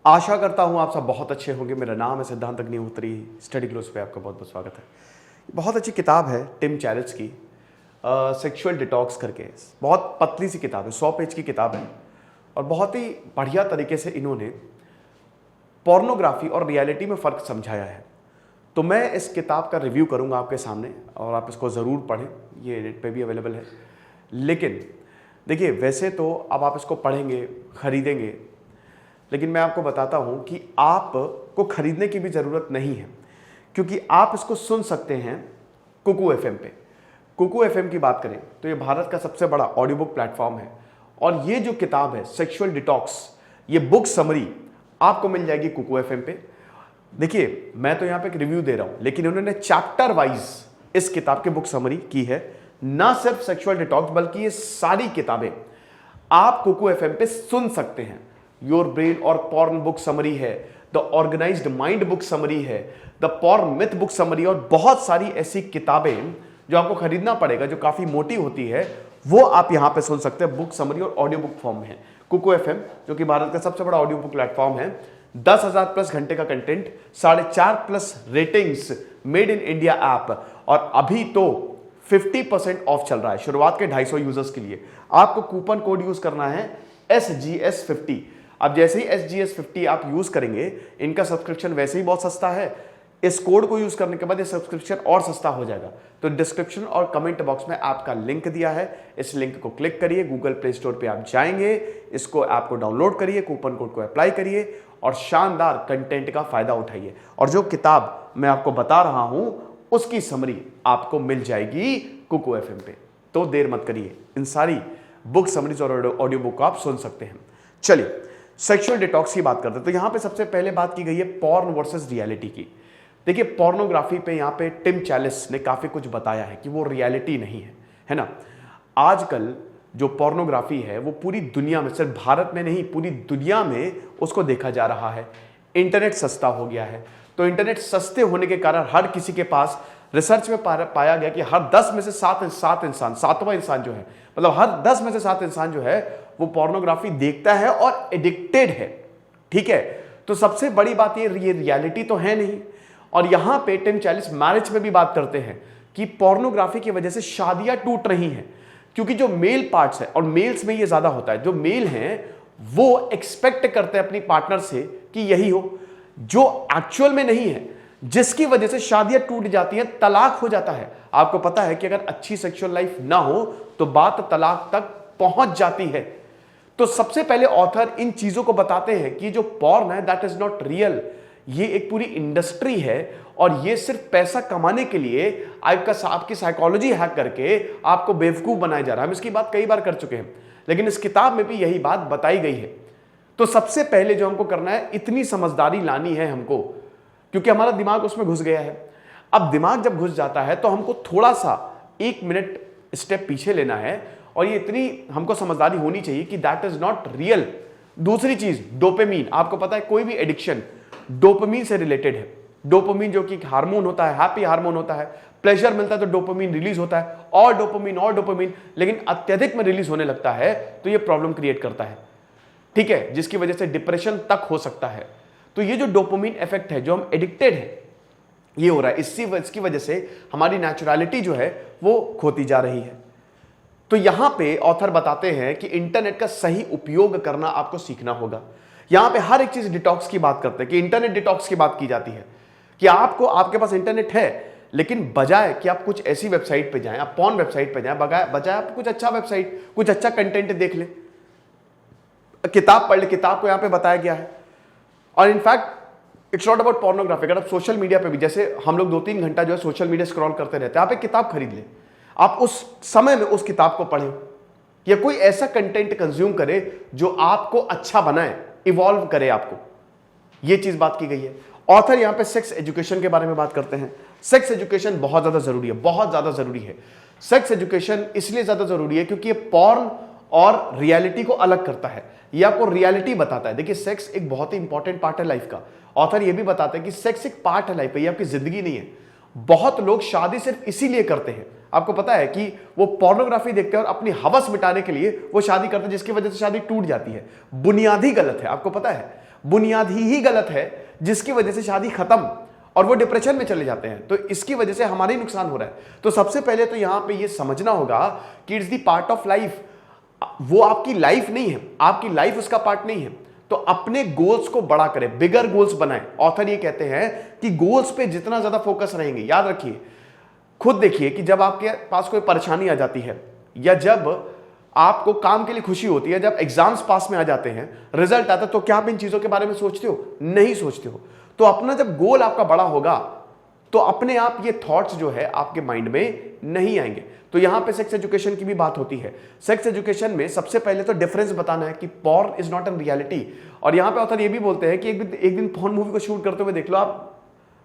आशा करता हूँ आप सब बहुत अच्छे होंगे। मेरा नाम है सिद्धांत अग्निहोत्री। स्टडी ग्लोस पे आपका बहुत बहुत स्वागत है। बहुत अच्छी किताब है टिम चैलिस की, सेक्सुअल डिटॉक्स करके। बहुत पतली सी किताब है, 100 पेज की किताब है और बहुत ही बढ़िया तरीके से इन्होंने पोर्नोग्राफी और रियलिटी में फ़र्क समझाया है। तो मैं इस किताब का रिव्यू करूंगा आपके सामने और आप इसको ज़रूर पढ़ें, ये नेट पे भी अवेलेबल है। लेकिन देखिए, वैसे तो अब आप इसको पढ़ेंगे, ख़रीदेंगे, लेकिन मैं आपको बताता हूं कि आपको खरीदने की भी ज़रूरत नहीं है, क्योंकि आप इसको सुन सकते हैं कुकू एफएम पे। कुकू एफएम की बात करें तो ये भारत का सबसे बड़ा ऑडियो बुक प्लेटफॉर्म है और ये जो किताब है सेक्सुअल डिटॉक्स, ये बुक समरी आपको मिल जाएगी कुकू एफएम पे। देखिए, मैं तो यहाँ पे एक रिव्यू दे रहा हूँ, लेकिन उन्होंने चैप्टर वाइज इस किताब की बुक समरी की है। ना सिर्फ सेक्सुअल डिटॉक्स, बल्कि ये सारी किताबें आप कुकू एफएम पे सुन सकते हैं। योर ब्रेन और पॉर्न बुक समरी है, the organised mind book summary है, the porn myth book summary और बहुत सारी ऐसी किताबें जो आपको खरीदना पड़ेगा, जो काफी मोटी होती है, वो आप यहां पे सुन सकते हैं बुक समरी और ऑडियो बुक फॉर्म में है। कुकू एफएम जो कि भारत का सबसे बड़ा ऑडियो बुक प्लेटफॉर्म है, 10,000 प्लस घंटे का content, 4.5 plus ratings, made in India app, और अभी तो 50% ऑफ चल रहा है शुरुआत के 250 यूजर्स के लिए। आपको कूपन कोड यूज करना है SGS50। अब जैसे ही SGS50 आप यूज करेंगे, इनका सब्सक्रिप्शन वैसे ही बहुत सस्ता है, इस कोड को यूज करने के बाद ये सब्सक्रिप्शन और सस्ता हो जाएगा। तो डिस्क्रिप्शन और कमेंट बॉक्स में आपका लिंक दिया है, इस लिंक को क्लिक करिए, गूगल प्ले स्टोर पे आप जाएंगे, इसको ऐप को डाउनलोड करिए, कूपन कोड को अप्लाई करिए और शानदार कंटेंट का फायदा उठाइए। और जो किताब मैं आपको बता रहा हूं उसकी समरी आपको मिल जाएगी कुकू एफएम पे। तो देर मत करिए, इन सारी बुक समरीज और ऑडियो बुक को आप सुन सकते हैं। चलिए, सेक्सुअल डिटॉक्स की बात करते हैं। तो यहां पे सबसे पहले बात की गई है पॉर्न वर्सेस रियलिटी की। देखिए, पोर्नोग्राफी पे यहां पे टिम चैलिस ने काफी कुछ बताया है कि वो रियलिटी नहीं है ना। आजकल जो पोर्नोग्राफी है वो पूरी दुनिया में, सिर्फ भारत में नहीं, पूरी दुनिया में उसको देखा जा रहा है। इंटरनेट सस्ता हो गया है, तो इंटरनेट सस्ते होने के कारण हर किसी के पास, रिसर्च में पाया गया कि हर 10 में से 7 इंसान, 7वां इंसान जो है, मतलब हर 10 में से 7 इंसान जो है वो पोर्नोग्राफी देखता है और एडिक्टेड है। ठीक है, तो सबसे बड़ी बात ये रियलिटी तो है नहीं। और यहां पे टिम चैलिस मैरिज में भी बात करते हैं कि पोर्नोग्राफी की वजह से शादियां टूट रही हैं, क्योंकि जो मेल पार्ट्स है, और मेल्स में ये ज्यादा होता है, जो मेल हैं वो एक्सपेक्ट करते हैं अपनी पार्टनर से कि यही हो, जो एक्चुअल में नहीं है, जिसकी वजह से शादियां टूट जाती हैं, तलाक हो जाता है। आपको पता है कि अगर अच्छी सेक्सुअल लाइफ ना हो तो बात तलाक तक पहुंच जाती है। तो सबसे पहले ऑथर इन चीजों को बताते हैं कि जो पॉर्न है दैट इज नॉट रियल, ये एक पूरी इंडस्ट्री है और ये सिर्फ पैसा कमाने के लिए आपकी साइकोलॉजी हैक करके आपको बेवकूफ बनाया जा रहा है। हम इसकी बात कई बार कर चुके हैं, लेकिन इस किताब में भी यही बात बताई गई है। तो सबसे पहले जो हमको करना है, इतनी समझदारी लानी है हमको, क्योंकि हमारा दिमाग उसमें घुस गया है। अब दिमाग जब घुस जाता है तो हमको थोड़ा सा 1 मिनट स्टेप पीछे लेना है और ये इतनी हमको समझदारी होनी चाहिए कि दैट इज नॉट रियल। दूसरी चीज, डोपामिन। आपको पता है कोई भी एडिक्शन डोपामिन से रिलेटेड है। डोपामिन जो कि हार्मोन होता है, हैप्पी हार्मोन होता है, प्लेजर मिलता है तो डोपामिन रिलीज होता है, और डोपामिन, लेकिन अत्यधिक में रिलीज होने लगता है तो ये प्रॉब्लम क्रिएट करता है। ठीक है, जिसकी वजह से डिप्रेशन तक हो सकता है। तो ये जो डोपामिन इफेक्ट है, जो हम एडिक्टेड है, ये हो रहा है। इसकी वजह से हमारी नेचुरलिटी जो है वो खोती जा रही है। तो यहां पे ऑथर बताते हैं कि इंटरनेट का सही उपयोग करना आपको सीखना होगा। यहां पे हर एक चीज डिटॉक्स की बात करते हैं कि इंटरनेट डिटॉक्स की बात की जाती है कि आपके पास इंटरनेट है, लेकिन बजाय कि आप कुछ ऐसी वेबसाइट पे जाएं, आप पॉर्न वेबसाइट पे जाएं, बजाय आप कुछ अच्छा वेबसाइट, कुछ अच्छा कंटेंट देख लें, किताब पढ़ ले। किताब को यहां पे बताया गया है। और in fact it's not about pornography. अगर आप सोशल मीडिया पे भी, जैसे हम लोग 2-3 घंटा जो है सोशल मीडिया स्क्रॉल करते रहते हैं, आप एक किताब खरीद लें, आप उस समय में उस किताब को पढ़ें, या कोई ऐसा कंटेंट कंज्यूम करें जो आपको अच्छा बनाए, इवॉल्व करे आपको। ये चीज बात की गई है। ऑथर यहां पे सेक्स एजुकेशन के बारे में बात करते हैं। सेक्स एजुकेशन बहुत ज्यादा जरूरी है, बहुत ज्यादा जरूरी है। सेक्स एजुकेशन इसलिए ज्यादा जरूरी है क्योंकि ये पॉर्न और रियलिटी को अलग करता है, ये आपको रियलिटी बताता है। देखिए, सेक्स एक बहुत ही इंपॉर्टेंट पार्ट है लाइफ का। ऑथर ये भी बताते हैं कि सेक्स एक पार्ट है लाइफ का, ये आपकी जिंदगी नहीं है। बहुत लोग शादी सिर्फ इसीलिए करते हैं, आपको पता है कि वो पोर्नोग्राफी देखते हैं और अपनी हवस मिटाने के लिए वो शादी करते हैं, जिसकी वजह से शादी टूट जाती है। बुनियादी गलत है, आपको पता है। बुनियाद ही गलत है जिसकी वजह से शादी खत्म और वो डिप्रेशन में चले जाते हैं। तो इसकी वजह से हमारा ही नुकसान हो रहा है। तो सबसे पहले तो यहां पे ये समझना होगा कि it's the part of life. वो आपकी लाइफ नहीं है, आपकी लाइफ उसका पार्ट नहीं है। तो अपने गोल्स को बड़ा करें, बिगर गोल्स बनाएं। ऑथर ये कहते हैं कि गोल्स पे जितना ज्यादा फोकस रहेंगे, याद रखिए, खुद देखिए कि जब आपके पास कोई परेशानी आ जाती है या जब आपको काम के लिए खुशी होती है, जब एग्जाम्स पास में आ जाते हैं, रिजल्ट आता है, तो क्या आप इन चीजों के बारे में सोचते हो? नहीं सोचते हो। तो अपना जब गोल आपका बड़ा होगा तो अपने आप ये थॉट्स जो है आपके माइंड में नहीं आएंगे। तो यहां पे सेक्स एजुकेशन की भी बात होती है। सेक्स एजुकेशन में सबसे पहले तो डिफरेंस बताना है कि porn is not an reality. और यहां पे ऑथर ये भी बोलते हैं कि एक दिन पॉर्न मूवी को शूट करते हुए देख लो, आप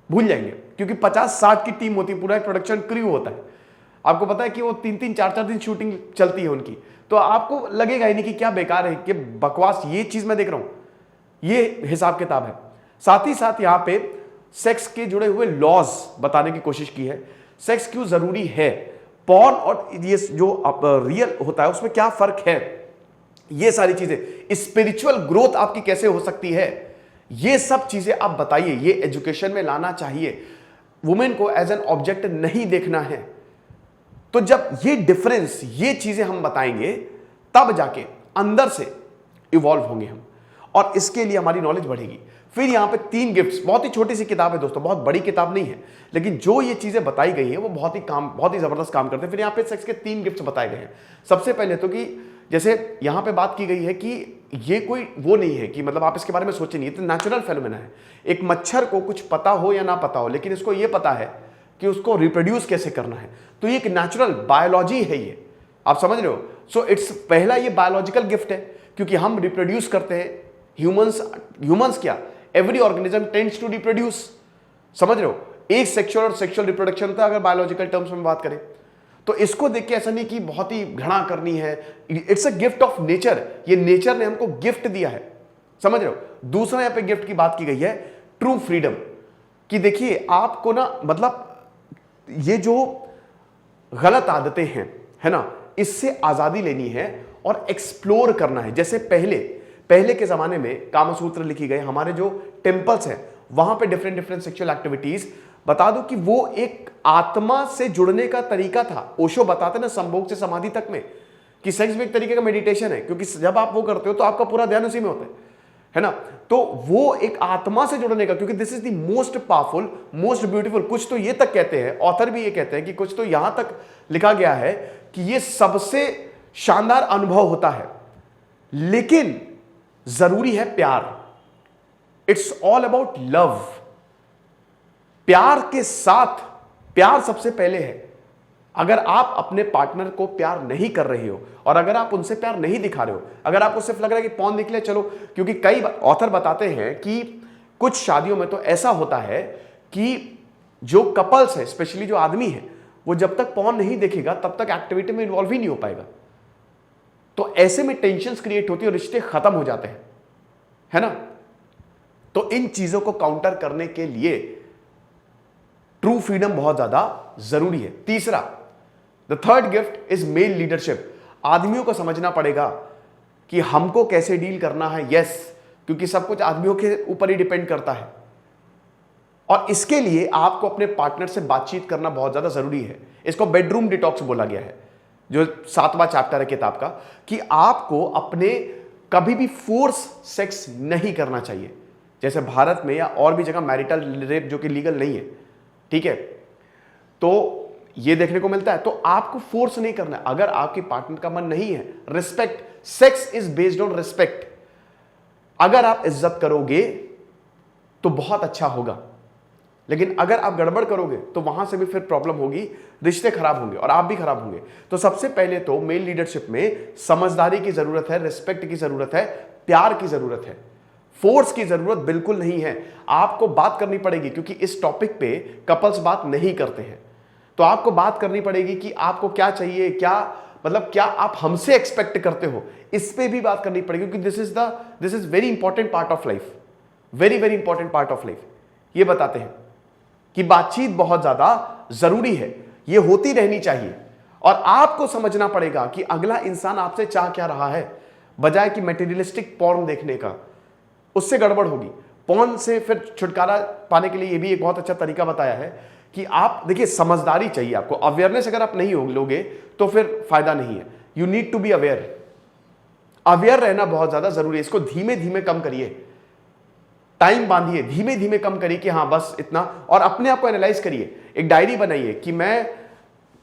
भूल जाएंगे, क्योंकि 50-60 की टीम होती है, पूरा एक प्रोडक्शन क्रू होता है। आपको पता है कि वो 3-3, 4-4 दिन शूटिंग चलती है उनकी। तो आपको लगेगा ही नहीं कि क्या बेकार है, कि बकवास, ये चीज मैं देख रहा हूं। ये हिसाब किताब है। साथ ही साथ यहां पे सेक्स के जुड़े हुए लॉज बताने की कोशिश की है। सेक्स क्यों जरूरी है, पॉर्न और ये जो रियल होता है उसमें क्या फर्क है, ये सारी चीजें, स्पिरिचुअल ग्रोथ आपकी कैसे हो सकती है, ये सब चीजें आप बताइए। ये एजुकेशन में लाना चाहिए। वुमेन को एज एन ऑब्जेक्ट नहीं देखना है। तो जब ये डिफरेंस, ये चीजें हम बताएंगे, तब जाके अंदर से इवॉल्व होंगे हम, और इसके लिए हमारी नॉलेज बढ़ेगी। फिर यहां पे 3 गिफ्ट्स, बहुत ही छोटी सी किताब है दोस्तों, बहुत बड़ी किताब नहीं है, लेकिन जो ये चीजें बताई गई है वो बहुत ही जबरदस्त काम करते हैं। फिर यहां पे सेक्स के 3 गिफ्ट्स बताए गए हैं। सबसे पहले तो कि जैसे यहां पे बात की गई है कि ये कोई वो नहीं है कि मतलब आप इसके बारे में सोचे नहीं, तो नेचुरल फेनोमेना है। एक मच्छर को कुछ पता हो या ना पता हो, लेकिन इसको ये पता है कि उसको रिप्रोड्यूस कैसे करना है। तो ये एक नेचुरल बायोलॉजी है, ये आप समझ रहे हो। सो इट्स पहला ये बायोलॉजिकल गिफ्ट है, क्योंकि हम रिप्रोड्यूस करते हैं। ह्यूमंस क्या, every organism tends to reproduce, समझ रहे हो। एक सेक्सुअल और सेक्सुअल रिप्रोडक्शन होता है अगर बायोलॉजिकल टर्म्स में बात करें। तो इसको देख के ऐसा नहीं कि बहुत ही घृणा करनी है, it's a gift of nature. ये नेचर ने हमको गिफ्ट दिया है, समझ रहे हो। दूसरा यहां पे गिफ्ट की बात की गई है ट्रू फ्रीडम, कि देखिए आपको ना, मतलब ये जो गलत आदतें हैं, है ना, इससे आजादी लेनी है और एक्सप्लोर करना है। जैसे पहले के जमाने में कामसूत्र लिखी गई, हमारे जो टेम्पल्स हैं वहां पे डिफरेंट सेक्सुअल एक्टिविटीज, बता दो कि वो एक आत्मा से जुड़ने का तरीका था। ओशो बताते ना संभोग से समाधि तक में कि सेक्स भी एक तरीके का मेडिटेशन है, क्योंकि जब आप वो करते हो तो आपका पूरा ध्यान उसी में होता है ना। तो वो एक आत्मा से जुड़ने का, क्योंकि this is the most powerful, most beautiful. कुछ तो ये तक कहते हैं, ऑथर भी ये कहते हैं कि कुछ तो यहां तक लिखा गया है कि ये सबसे शानदार अनुभव होता है, लेकिन जरूरी है प्यार। It's all about love. प्यार के साथ, प्यार सबसे पहले है। अगर आप अपने पार्टनर को प्यार नहीं कर रहे हो और अगर आप उनसे प्यार नहीं दिखा रहे हो, अगर आपको सिर्फ लग रहा है कि पॉर्न दिख ले चलो, क्योंकि कई ऑथर बताते हैं कि कुछ शादियों में तो ऐसा होता है कि जो कपल्स है, स्पेशली जो आदमी है, वो जब तक पॉर्न नहीं देखेगा तब तक एक्टिविटी में इन्वॉल्व ही नहीं हो पाएगा। तो ऐसे में टेंशन क्रिएट होती है और रिश्ते खत्म हो जाते हैं, है ना। तो इन चीजों को काउंटर करने के लिए ट्रू फ्रीडम बहुत ज्यादा जरूरी है। तीसरा, the third gift is male leadership. आदमियों को समझना पड़ेगा कि हमको कैसे डील करना है। यस, क्योंकि सब कुछ आदमियों के ऊपर ही डिपेंड करता है, और इसके लिए आपको अपने पार्टनर से बातचीत करना बहुत ज्यादा जरूरी है। इसको बेडरूम डिटॉक्स बोला गया है, जो 7वां चैप्टर है किताब का, कि आपको अपने कभी भी फोर्स सेक्स नहीं करना चाहिए। जैसे भारत में या और भी जगह मैरिटल रेप जो कि लीगल नहीं है, ठीक है, तो ये देखने को मिलता है। तो आपको फोर्स नहीं करना है। अगर आपके पार्टनर का मन नहीं है, respect, sex is based on respect. अगर आप इज्जत करोगे तो बहुत अच्छा होगा, लेकिन अगर आप गड़बड़ करोगे तो वहां से भी फिर प्रॉब्लम होगी, रिश्ते खराब होंगे और आप भी खराब होंगे। तो सबसे पहले तो मेल लीडरशिप में समझदारी की जरूरत है, रिस्पेक्ट की जरूरत है, प्यार की जरूरत है। फोर्स की जरूरत बिल्कुल नहीं है। आपको बात करनी पड़ेगी, क्योंकि इस टॉपिक पे कपल्स बात नहीं करते हैं। तो आपको बात करनी पड़ेगी कि आपको क्या चाहिए, क्या मतलब क्या आप हमसे एक्सपेक्ट करते हो, इस पे भी बात करनी पड़ेगी, क्योंकि this is very important part of life, very very important part of life. ये बताते हैं कि बातचीत बहुत ज्यादा जरूरी है, ये होती रहनी चाहिए, और आपको समझना पड़ेगा कि अगला इंसान आपसे चाह क्या रहा है, बजाय कि मटेरियलिस्टिक पॉर्न देखने का। उससे गड़बड़ होगी। पॉर्न से फिर छुटकारा पाने के लिए ये भी एक बहुत अच्छा तरीका बताया है कि आप देखिए, समझदारी चाहिए आपको, अवेयरनेस अगर आप नहीं लोगे तो फिर फायदा नहीं है। You need to be aware, aware रहना बहुत ज्यादा जरूरी है। इसको धीमे धीमे कम करिए, टाइम बांधिए, धीमे धीमे कम करिए कि हाँ बस इतना, और अपने आप को एनालाइज करिए। एक डायरी बनाइए कि मैं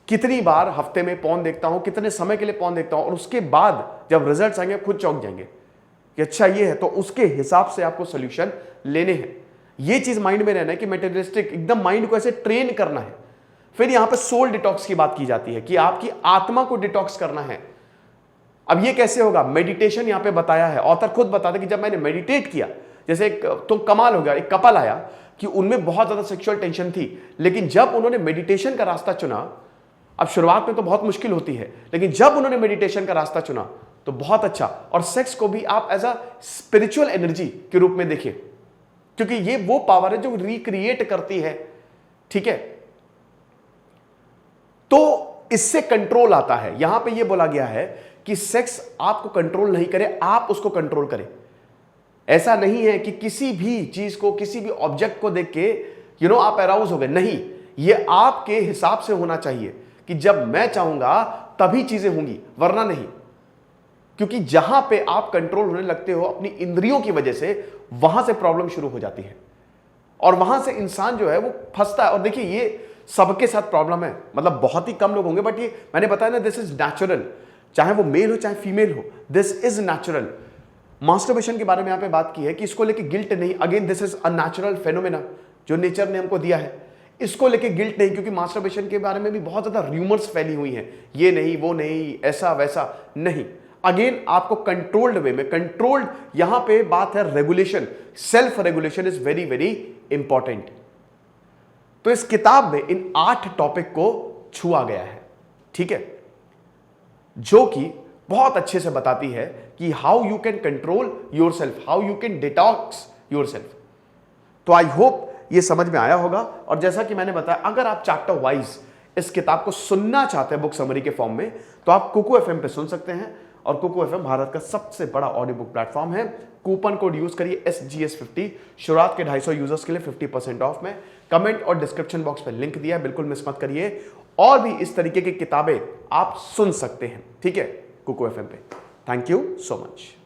कितनी बार हफ्ते में पॉर्न देखता हूं, कितने समय के लिए पॉर्न देखता हूं, और उसके बाद जब रिजल्ट्स आएंगे खुद चौंक जाएंगे कि अच्छा ये है, तो उसके हिसाब से आपको सोल्यूशन लेने हैं। ये चीज माइंड में रहना है कि मेटेरियलिस्टिक एकदम माइंड को ऐसे ट्रेन करना है। फिर यहां पे सोल डिटॉक्स की बात की जाती है कि आपकी आत्मा को डिटॉक्स करना है। अब ये कैसे होगा? मेडिटेशन यहां पे बताया है, ऑथर खुद बताते कि जब मैंने मेडिटेट किया, जैसे एक तो कमाल हो गया, एक कपल आया कि उनमें बहुत ज्यादा सेक्सुअल टेंशन थी, लेकिन जब उन्होंने मेडिटेशन का रास्ता चुना, अब शुरुआत में तो बहुत मुश्किल होती है, लेकिन जब उन्होंने मेडिटेशन का रास्ता चुना तो बहुत अच्छा। और सेक्स को भी आप एज अ स्पिरिचुअल एनर्जी के रूप में देखिए, क्योंकि ये वो पावर है जो रिक्रिएट करती है, ठीक है। तो इससे कंट्रोल आता है। यहां पे ये बोला गया है कि सेक्स आपको कंट्रोल नहीं करे, आप उसको कंट्रोल करें। ऐसा नहीं है कि किसी भी चीज को, किसी भी ऑब्जेक्ट को देख के आप अराउज हो गए, नहीं, ये आपके हिसाब से होना चाहिए कि जब मैं चाहूंगा तभी चीजें होंगी, वरना नहीं। क्योंकि जहां पे आप कंट्रोल होने लगते हो अपनी इंद्रियों की वजह से, वहां से प्रॉब्लम शुरू हो जाती है और वहां से इंसान जो है वो फंसता है। और देखिए, ये सबके साथ प्रॉब्लम है, मतलब बहुत ही कम लोग होंगे, बट ये मैंने बताया ना, दिस इज नेचुरल, चाहे वो मेल हो चाहे फीमेल हो, दिस इज नेचुरल। मास्टरबेशन के बारे में यहां पे बात की है कि इसको लेके गिल्ट नहीं, again this is a natural phenomena जो नेचर ने हमको दिया है, इसको लेके गिल्ट नहीं। क्योंकि मास्टरबेशन के बारे में भी बहुत ज्यादा र्यूमर्स फैली हुई हैं, ये नहीं वो नहीं, ऐसा वैसा नहीं। अगेन आपको कंट्रोल्ड वे में, कंट्रोल्ड यहां पे बात है regulation, self regulation is very very important. तो इस किताब में इन 8 टॉपिक को छुआ गया है, ठीक है, जो कि बहुत अच्छे से बताती है कि how you can control your self, how you can detox your self. तो आई होप ये समझ में आया होगा। और जैसा कि मैंने बताया, अगर आप चैप्टर वाइज इस किताब को सुनना चाहते हैं बुक समरी के फॉर्म में, तो आप कुकू एफएम पे सुन सकते हैं। और कुकू एफएम भारत का सबसे बड़ा ऑडियो बुक प्लेटफॉर्म है। कूपन कोड यूज करिए SGS50, शुरुआत के 250 यूजर्स के लिए 50% ऑफ में। कमेंट और डिस्क्रिप्शन बॉक्स में लिंक दिया है, बिल्कुल मिस मत करिए। और भी इस तरीके की किताबें आप सुन सकते हैं, ठीक है, कुकू एफएम पे। Thank you so much.